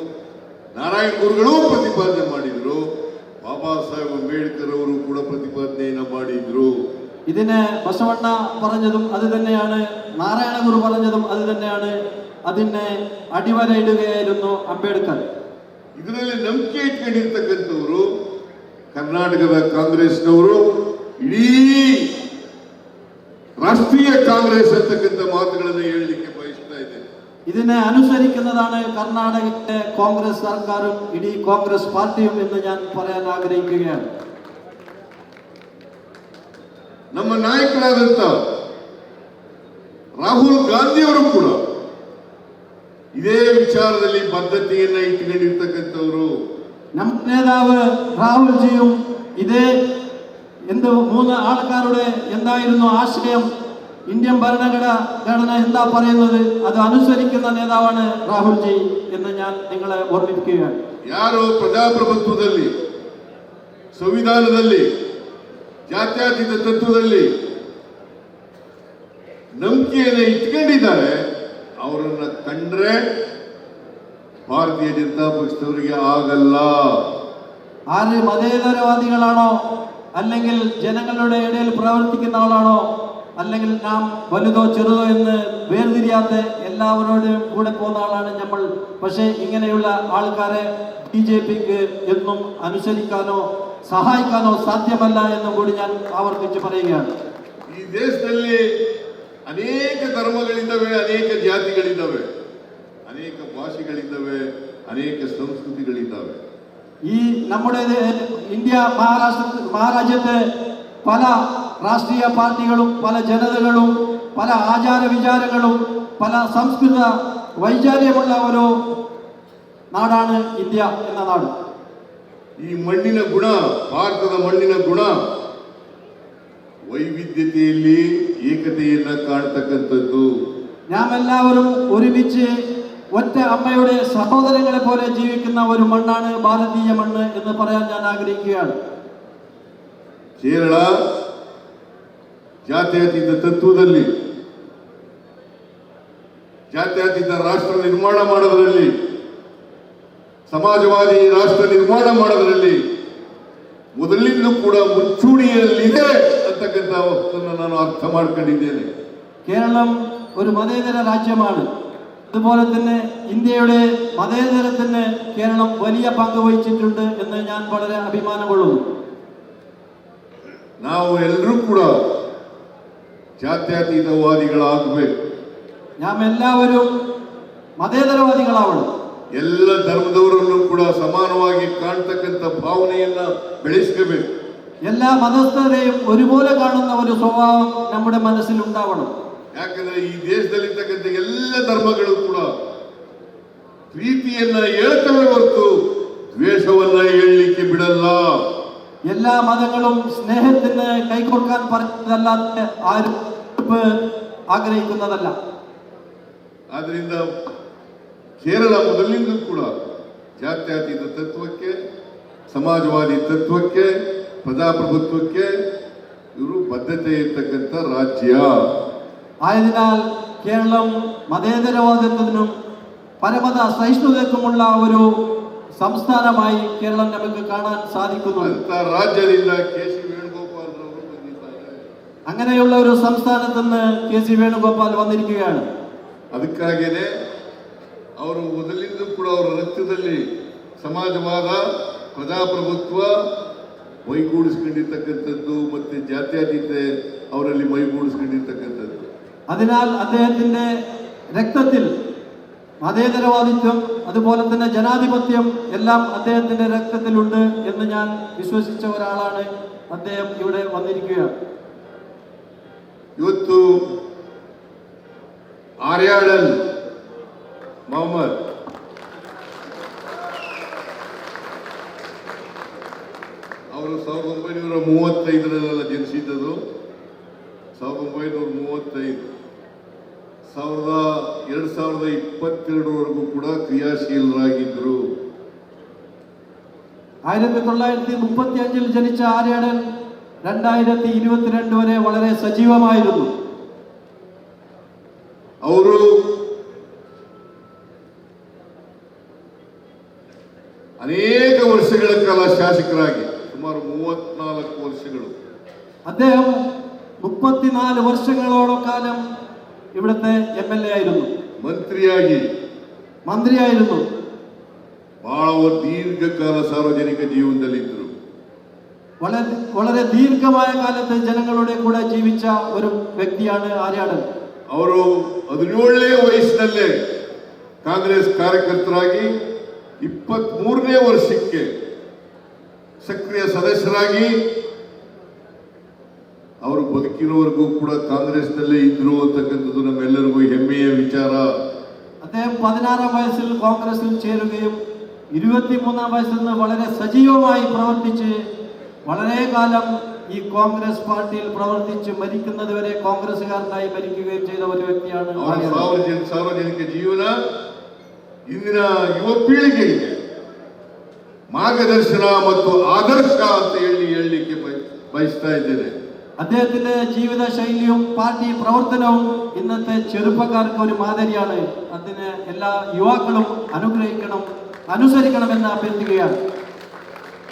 ನಾರಾಯಣ ಗುರುಗಳು ಪ್ರತಿಪಾದನೆ ಮಾಡಿದ್ರು, ಬಾಬಾ ಸಾಹೇಬ್ ಅಂಬೇಡ್ಕರ್ ಅವರು ಕೂಡ ಪ್ರತಿಪಾದನೆಯನ್ನ ಮಾಡಿದ್ರು. ഇതിനെ ബസവണ്ണ പറഞ്ഞതും അത് തന്നെയാണ്, നാരായണ ഗുരു പറഞ്ഞതും അത് തന്നെയാണ്. അതിനെ അടിവരയിടുകയായിരുന്നു അംബേദ്കർ. ಇದರಲ್ಲಿ ನಂಬಿಕೆ ಇಟ್ಕೊಂಡಿರ್ತಕ್ಕಂಥವರು ಕರ್ನಾಟಕದ ಕಾಂಗ್ರೆಸ್ನವರು, ಇಡೀ ರಾಷ್ಟ್ರೀಯ ಕಾಂಗ್ರೆಸ್ ಅಂತಕ್ಕಂಥ ಮಾತುಗಳನ್ನು ಹೇಳಲಿಕ್ಕೆ ಬಯಸ್ತಾ ಇದ್ದೇನೆ. ഇതിനെ അനുസരിക്കുന്നതാണ് കർണാടകത്തിലെ കോൺഗ്രസ് സർക്കാരും ഇടീ കോൺഗ്രസ് പാർട്ടിയും എന്ന് ഞാൻ പറയാൻ ആഗ്രഹിക്കുകയാണ്. ನಮ್ಮ ನಾಯಕರಾದಂಥ ರಾಹುಲ್ ಗಾಂಧಿಯವರು ಕೂಡ ಇದೇ ವಿಚಾರದಲ್ಲಿ ಬದ್ಧತೆಯನ್ನ ಇಟ್ಟುಕೊಂಡಿರ್ತಕ್ಕಂಥವರು. ನಮ್ಮ നേതാവ് രാഹുൽജിയും ഇതേ മൂന്ന് ആൾക്കാരുടെ എന്തായിരുന്നു ആശയം, ഇന്ത്യൻ ഭരണഘടന എന്താ പറയുന്നത്, അത് അനുസരിക്കുന്ന നേതാവാണ് രാഹുൽജി എന്ന് ഞാൻ നിങ്ങളെ ഓർമ്മിപ്പിക്കുകയാണ്. ಯಾರು ಪ್ರಜಾಪ್ರಭುತ್ವದಲ್ಲಿ, ಸಂವಿಧಾನದಲ್ಲಿ, ಜಾತ್ಯತೀತ ತತ್ವದಲ್ಲಿ ನಂಬಿಕೆಯನ್ನು ಇಟ್ಕೊಂಡಿದ್ದಾರೆ ಅವರನ್ನ ಕಂಡ್ರೆ ಭಾರತೀಯ ಜನತಾ ಪಕ್ಷದವರಿಗೆ ಆಗಲ್ಲ. ആര് മതേതരവാദികളാണോ അല്ലെങ്കിൽ ജനങ്ങളുടെ ഇടയിൽ പ്രവർത്തിക്കുന്ന ആളാണോ അല്ലെങ്കിൽ നാം വലുതോ ചെറുതോ എന്ന് വേർതിരിയാത്ത എല്ലാവരോടും കൂടെ പോകുന്ന ആളാണ് നമ്മൾ. പക്ഷേ ഇങ്ങനെയുള്ള ആൾക്കാരെ BJPക്ക് എന്നും അനുസരിക്കാനോ സഹായിക്കാനോ സാധ്യമല്ല എന്നും കൂടി ഞാൻ ആവർത്തിച്ച് പറയുകയാണ്. ಈ ದೇಶದಲ್ಲಿ ಅನೇಕ ಧರ್ಮಗಳಿದ್ದಾವೆ, ಅನೇಕ ಜಾತಿಗಳಿದ್ದಾವೆ, ಅನೇಕ ಭಾಷೆಗಳಿದ್ದಾವೆ, ಅನೇಕ ಸಂಸ್ಕೃತಿಗಳಿದ್ದಾವೆ. ഈ നമ്മുടെ ഇന്ത്യ മഹാരാജ്യത്ത് പല രാഷ്ട്രീയ പാർട്ടികളും പല ജനതകളും പല ആചാര വിചാരങ്ങളും പല സംസ്കൃത വൈചാര്യമുള്ള ഒരു നാടാണ് ഇന്ത്യ എന്ന നാട്. ಈ ಮಣ್ಣಿನ ಗುಣ, ಭಾರತದ ಮಣ್ಣಿನ ಗುಣ ವೈವಿಧ್ಯತೆಯಲ್ಲಿ ಏಕತೆಯನ್ನ ಕಾಣ್ತಕ್ಕಂಥದ್ದು. നാം എല്ലാവരും ഒരുമിച്ച് ഒറ്റ അമ്മയുടെ സഹോദരങ്ങളെ പോലെ ജീവിക്കുന്ന ഒരു മണ്ണാണ് ഭാരതീയ മണ്ണ് എന്ന് പറയാൻ ഞാൻ ആഗ്രഹിക്കുകയാണ്. ಕೇರಳ ಜಾತ್ಯತೀತ ತತ್ವದಲ್ಲಿ, ಜಾತ್ಯತೀತ ರಾಷ್ಟ್ರ ನಿರ್ಮಾಣ ಮಾಡೋದ್ರಲ್ಲಿ, ಸಮಾಜವಾದಿ ರಾಷ್ಟ್ರ ನಿರ್ಮಾಣ ಮಾಡೋದ್ರಲ್ಲಿ ಮೊದಲಿಂದಲೂ ಕೂಡ ಮುಂಚೂಣಿಯಲ್ಲಿದೆ ಅಂತಕ್ಕಂಥ ವಸ್ತುವನ್ನು ನಾನು ಅರ್ಥ ಮಾಡ್ಕೊಂಡಿದ್ದೇನೆ. കേരളം ഒരു മതേതര രാജ്യമാണ്. അതുപോലെ തന്നെ ഇന്ത്യയുടെ മതേതരത്തിന് കേരളം വലിയ പങ്ക് വഹിച്ചിട്ടുണ്ട് എന്ന് ഞാൻ വളരെ അഭിമാനം കൊള്ളുന്നു. ನಾವು ಎಲ್ಲರೂ ಕೂಡ ಜಾತ್ಯತೀತವಾದಿಗಳಾಗಬೇಕು. നാം എല്ലാവരും മതേതരവാദികളാവണം. ಎಲ್ಲ ಧರ್ಮದವರನ್ನು ಕೂಡ ಸಮಾನವಾಗಿ ಕಾಣ್ತಕ್ಕಂಥ ಭಾವನೆಯನ್ನ ಬೆಳೆಸ್ಕೋಬೇಕು. എല്ലാ മതസ്ഥരെയും ഒരുപോലെ കാണുന്ന ഒരു സ്വഭാവം നമ്മുടെ മനസ്സിൽ ഉണ്ടാവണം. ಯಾಕಂದ್ರೆ ಈ ದೇಶದಲ್ಲಿರ್ತಕ್ಕಂಥ ಎಲ್ಲ ಧರ್ಮಗಳು ಕೂಡ ಪ್ರೀತಿಯನ್ನ ಹೇಳ್ತವೆ ಹೊರತು ದ್ವೇಷವನ್ನ ಹೇಳಲಿಕ್ಕೆ ಬಿಡಲ್ಲ. എല്ലാ മതങ്ങളും സ്നേഹത്തിന് കൈകൊടുക്കാൻ പറഞ്ഞതല്ലാതെ ആരും ആഗ്രഹിക്കുന്നതല്ല. ಆದ್ರಿಂದ ಕೇರಳ ಮೊದಲಿನಿಂದಲೂ ಕೂಡ ಜಾತ್ಯತೀತ ತತ್ವಕ್ಕೆ, ಸಮಾಜವಾದಿ ತತ್ವಕ್ಕೆ, ಪ್ರಜಾಪ್ರಭುತ್ವಕ್ಕೆ ಇವರು ಬದ್ಧತೆ ಇರ್ತಕ್ಕಂಥ ರಾಜ್ಯ. ആയതിനാൽ കേരളം മതേതരവാദിത്വത്തിനും പരമത സഹിഷ്ണുതയ്ക്കുമുള്ള ഒരു സംസ്ഥാനമായി കേരളം നമുക്ക് കാണാൻ സാധിക്കുന്നു. ಅಂತ ರಾಜ್ಯದಿಂದ KC ವೇಣುಗೋಪಾಲ್ ರವರು ಬಂದಿದ್ದಾರೆ. അങ്ങനെയുള്ള ഒരു സംസ്ഥാനത്ത് നിന്ന് KC വേണുഗോപാൽ വന്നിരിക്കുകയാണ്. ಅದಕ್ಕಾಗಿಯೇ ಅವರು ಮೊದಲಿಂದಲೂ ಕೂಡ ಅವರ ರಕ್ತದಲ್ಲಿ ಸಮಾಜವಾದ, ಪ್ರಜಾಪ್ರಭುತ್ವ ಮೈಗೂಡಿಸ್ಕೊಂಡಿರ್ತಕ್ಕಂಥದ್ದು ಮತ್ತೆ ಜಾತ್ಯತೀತೆ ಅವರಲ್ಲಿ ಮೈಗೂಡಿಸ್ಕೊಂಡಿರ್ತಕ್ಕಂಥದ್ದು. അതിനാൽ അദ്ദേഹത്തിന്റെ രക്തത്തിൽ മതേതരവാദിത്വം അതുപോലെ തന്നെ ജനാധിപത്യം എല്ലാം അദ്ദേഹത്തിന്റെ രക്തത്തിലുണ്ട് എന്ന് ഞാൻ വിശ്വസിച്ച ഒരാളാണ്. അദ്ദേഹം ഇവിടെ വന്നിരിക്കുകയാണ്. ಇವತ್ತು ಆರ್ಯಾಡನ್ ಮೊಹಮ್ಮದ್ ಅವರು 1935 ಜನಿಸಿದ್ದು. 1935 2022ವರೆಗೂ ಕೂಡ ಕ್ರಿಯಾಶೀಲರಾಗಿದ್ದರು. 1935 ജനിച്ച ആര്യാടൻ 2022 വരെ വളരെ സജീവമായിരുന്നു. ಅವರು ಅನೇಕ ವರ್ಷಗಳ ಕಾಲ ಶಾಸಕರಾಗಿ ಸುಮಾರು 34 ವರ್ಷಗಳು. അദ്ദേഹം 34 വർഷങ്ങളോളം കാലം ഇവിടുത്തെ MLA ആയിരുന്നു, മന്ത്രിയായിരുന്നു. ಬಹಳ ದೀರ್ಘಕಾಲ ಸಾರ್ವಜನಿಕ ಜೀವನದಲ್ಲಿದ್ದರು. വളരെ ദീർഘമായ കാലത്ത് ജനങ്ങളുടെ കൂടെ ജീവിച്ച ഒരു വ്യക്തിയാണ് ആര്യാടൻ. ಅವರು 17ನೇ ವಯಸ್ಸಿನಲ್ಲೇ ಕಾಂಗ್ರೆಸ್ ಕಾರ್ಯಕರ್ತರಾಗಿ 23ನೇ ವರ್ಷಕ್ಕೆ ಸಕ್ರಿಯ ಸದಸ್ಯರಾಗಿ ಅವರು ಬದುಕಿರೋವರೆಗೂ ಕೂಡ ಕಾಂಗ್ರೆಸ್ನಲ್ಲೇ ಇದ್ರು ಅಂತಕ್ಕಂಥದ್ದು ನಮ್ಮೆಲ್ಲರಿಗೂ ಹೆಮ್ಮೆಯ ವಿಚಾರ. അദ്ദേഹം 16ാം വയസ്സിൽ കോൺഗ്രസിൽ ചേരുകയും 23ാം വയസ്സിൽ നിന്ന് വളരെ സജീവമായി പ്രവർത്തിച്ച് വളരെ കാലം ഈ കോൺഗ്രസ് പാർട്ടിയിൽ പ്രവർത്തിച്ച് മരിക്കുന്നത് വരെ കോൺഗ്രസ്സുകാരനായി മരിക്കുകയും ചെയ്ത ഒരു വ്യക്തിയാണ്. ಸಾರ್ವಜನಿಕ ಜೀವನ ಇಂದಿನ ಯುವ ಪೀಳಿಗೆಗೆ ಮಾರ್ಗದರ್ಶನ ಮತ್ತು ಆದರ್ಶ ಅಂತ ಹೇಳಲಿಕ್ಕೆ ಬಯಸ್ತಾ ಇದ್ದೇನೆ. അദ്ദേഹത്തിന്റെ ജീവിത ശൈലിയും പാർട്ടി പ്രവർത്തനവും ഇന്നത്തെ ചെറുപ്പക്കാർക്ക് ഒരു മാതരിയാണ്. അതിനെ എല്ലാ യുവാക്കളും അനുസരിക്കണമെന്ന് അഭ്യർത്ഥിക്കുകയാണ്.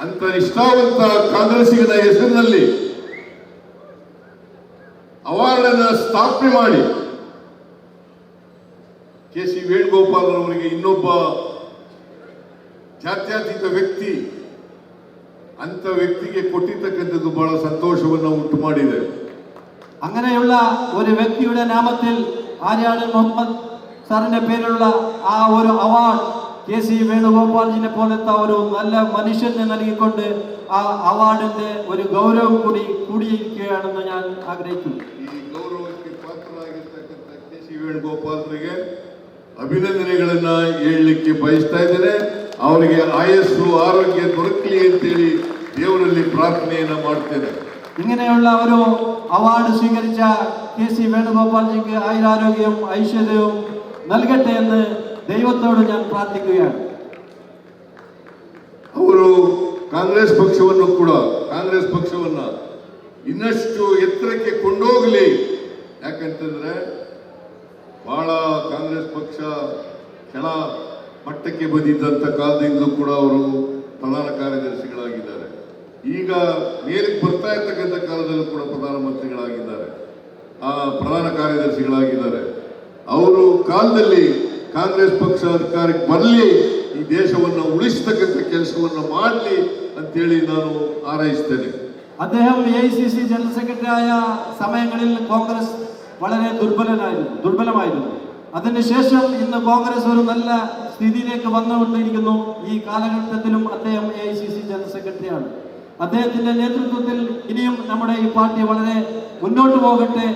ಅಂತ ನಿಷ್ಠಾವಂತ ಕಾಂಗ್ರೆಸ್ಸಿಗರ ಹೆಸರಿನಲ್ಲಿ ಅವಾರ್ಡ್ ಅನ್ನು ಸ್ಥಾಪನೆ ಮಾಡಿ ಕೆ ಸಿ ವೇಣುಗೋಪಾಲ್ ಅವರಿಗೆ ಇನ್ನೊಬ್ಬ ಜಾತ್ಯತೀತ ವ್ಯಕ್ತಿ ಅಂತ ವ್ಯಕ್ತಿಗೆ ಕೊಟ್ಟಿರ್ತಕ್ಕಂಥದ್ದು ಬಹಳ ಸಂತೋಷವನ್ನು ಉಂಟು ಮಾಡಿದೆ. അങ്ങനെയുള്ള ഒരു വ്യക്തിയുടെ നാമത്തിൽ ആര്യാട് മുഹമ്മദ് സാറിന്റെ പേരിലുള്ള ആ ഒരു അവാർഡ് കെ സി വേണുഗോപാൽജിനെ പോലത്തെ ഒരു നല്ല മനുഷ്യന് നൽകിക്കൊണ്ട് ആ അവാർഡിന്റെ ഒരു ഗൗരവം കൂടിയിരിക്കുകയാണെന്ന് ഞാൻ ആഗ്രഹിക്കുന്നു. ಈ ಗೌರವಕ್ಕೆ ಪಾತ್ರರಾಗಿರ್ತಕ್ಕಂಥ ಕೆ ಸಿ ವೇಣುಗೋಪಾಲ್ರಿಗೆ ಅಭಿನಂದನೆಗಳನ್ನ ಹೇಳಲಿಕ್ಕೆ ಬಯಸ್ತಾ ಇದ್ದೇನೆ. ಅವರಿಗೆ ಆಯಸ್ಸು ಆರೋಗ್ಯ ದೊರಕಲಿ ಅಂತೇಳಿ ದೇವರಲ್ಲಿ ಪ್ರಾರ್ಥನೆಯನ್ನ ಮಾಡ್ತೇನೆ. ഇങ്ങനെയുള്ള ഒരു അവാർഡ് സ്വീകരിച്ച കെ സി വേണുഗോപാൽജിക്ക് ആയുരാരോഗ്യവും ഐശ്വര്യവും നൽകട്ടെ എന്ന് ദൈവത്തോട് ഞാൻ പ്രാർത്ഥിക്കുകയാണ്. ಅವರು ಕಾಂಗ್ರೆಸ್ ಪಕ್ಷವನ್ನ ಇನ್ನಷ್ಟು ಎತ್ತರಕ್ಕೆ ಕೊಂಡೋಗಲಿ. ಯಾಕಂತಂದ್ರೆ ಬಹಳ ಕಾಂಗ್ರೆಸ್ ಪಕ್ಷ ಕೆಳ ಮಟ್ಟಕ್ಕೆ ಬಂದಿದ್ದಂಥ ಕಾಲದಿಂದಲೂ ಕೂಡ ಅವರು ಪ್ರಧಾನ ಕಾರ್ಯದರ್ಶಿಗಳಾಗಿದ್ದಾರೆ. ಈಗ ಮೇಲಕ್ಕೆ ಬರ್ತಾ ಇರ್ತಕ್ಕಂಥ ಕಾಲದಲ್ಲೂ ಕೂಡ ಪ್ರಧಾನ ಕಾರ್ಯದರ್ಶಿಗಳಾಗಿದ್ದಾರೆ. ಅವರು ಕಾಲದಲ್ಲಿ ಕಾಂಗ್ರೆಸ್ ಪಕ್ಷ ಅಧಿಕಾರಕ್ಕೆ ಬರಲಿ, ಈ ದೇಶವನ್ನು ಉಳಿಸ್ತಕ್ಕಂಥ ಕೆಲಸವನ್ನು ಮಾಡಲಿ ಅಂತೇಳಿ ನಾನು ಹಾರೈಸ್ತೇನೆ. അദ്ദേഹം AICC ജനറൽ സെക്രട്ടറി ആയ സമയങ്ങളിൽ കോൺഗ്രസ് വളരെ ദുർബലമായിരുന്നു. അതിനുശേഷം ഇന്ന് കോൺഗ്രസ് ഒരു നല്ല സ്ഥിതിയിലേക്ക് വന്നുകൊണ്ടിരിക്കുന്നു. ഈ കാലഘട്ടത്തിലും അദ്ദേഹം AICC ജനറൽ സെക്രട്ടറിയാണ്. അദ്ദേഹത്തിന്റെ നേതൃത്വത്തിൽ ഇനിയും നമ്മുടെ ഈ പാർട്ടി വളരെ മുന്നോട്ട് പോകട്ടെ,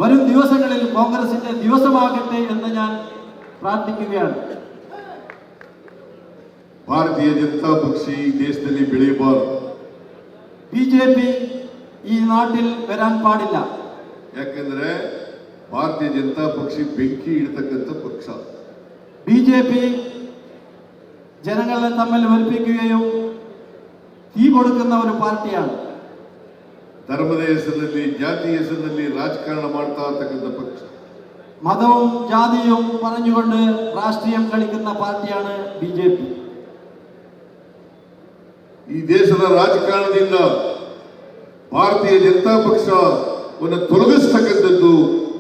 വരും ദിവസങ്ങളിൽ കോൺഗ്രസിന്റെ ദിവസമാകട്ടെ എന്ന് ഞാൻ പ്രാർത്ഥിക്കുകയാണ്. ಭಾರತೀಯ ಜನತಾ ಪಕ್ಷ ಈ ದೇಶದಲ್ಲಿ ಬೆಳೆಯಬಾರದು. BJP ಈ ನಾട്ടിൽ വരാൻ പാടില്ല. ಯಾಕಂದ್ರೆ ಭಾರತೀಯ ಜನತಾ ಪಕ್ಷ ಬೆಂಕಿ ಇಡತಕ್ಕಂಥ ಪಕ್ಷ. BJP ജനങ്ങളെ തമ്മിൽ വെറുപ്പിക്കുകയും തീ കൊടുക്കുന്ന ഒരു പാർട്ടിയാണ്. ಧರ್ಮದ ಹೆಸರಿನಲ್ಲಿ ಜಾತಿ ಹೆಸರಿನಲ್ಲಿ ರಾಜಕಾರಣ ಮಾಡ್ತಾ ಇರ್ತಕ್ಕಂಥ ಪಕ್ಷ. മതവും ജാതിയും പറഞ്ഞുകൊണ്ട് രാഷ്ട്രീയം കളിക്കുന്ന പാർട്ടിയാണ് BJP. ಈ ದೇಶದ ರಾಜಕಾರಣದಿಂದ ಭಾರತೀಯ ಜನತಾ ಪಕ್ಷವನ್ನು ತೊಲಗಿಸ್ತಕ್ಕಂಥದ್ದು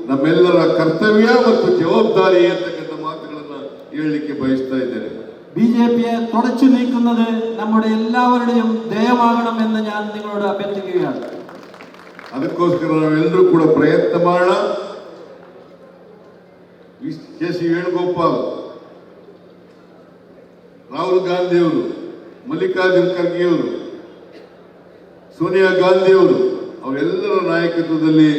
ನಮ್ಮೆಲ್ಲರ ಕರ್ತವ್ಯ ಮತ್ತು ಜವಾಬ್ದಾರಿ ಅಂತಕ್ಕಂಥ ಮಾತುಗಳನ್ನ ಹೇಳಲಿಕ್ಕೆ ಬಯಸ್ತಾ ಇದ್ದೇನೆ. BJPയെ തുടച്ചു നീക്കുന്നത് നമ്മുടെ എല്ലാവരുടെയും ಧ್ಯೇಯമാകണമെന്ന് ഞാൻ നിങ്ങളോട് അഭ്യർത്ഥിക്കുകയാണ്. ಅದಕ್ಕೋಸ್ಕರ ನಾವೆಲ್ಲರೂ ಕೂಡ ಪ್ರಯತ್ನ ಮಾಡೋಣ. ಕೆ ಸಿ ವೇಣುಗೋಪಾಲ್, ರಾಹುಲ್ ಗಾಂಧಿಯವರು, ಮಲ್ಲಿಕಾರ್ಜುನ್ ಖರ್ಗೆಯವರು, ಸೋನಿಯಾ ಗಾಂಧಿಯವರು, ಅವರೆಲ್ಲರ ನಾಯಕತ್ವದಲ್ಲಿ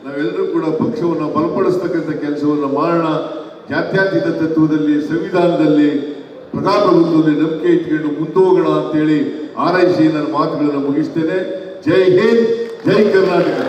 ನಾವೆಲ್ಲರೂ ಕೂಡ ಪಕ್ಷವನ್ನು ಬಲಪಡಿಸ್ತಕ್ಕಂಥ ಕೆಲಸವನ್ನು ಮಾಡೋಣ. ಜಾತ್ಯತೀತ ತತ್ವದಲ್ಲಿ, ಸಂವಿಧಾನದಲ್ಲಿ, ಪ್ರಜಾಪ್ರಭುತ್ವದಲ್ಲಿ ನಂಬಿಕೆ ಇಟ್ಕೊಂಡು ಮುಂದೆ ಹೋಗೋಣ ಅಂತೇಳಿ ಹಾರೈಸಿ ನನ್ನ ಮಾತುಗಳನ್ನು ಮುಗಿಸ್ತೇನೆ. ಜೈ ಹಿಂದ್, ಜೈ ಕರ್ನಾಟಕ.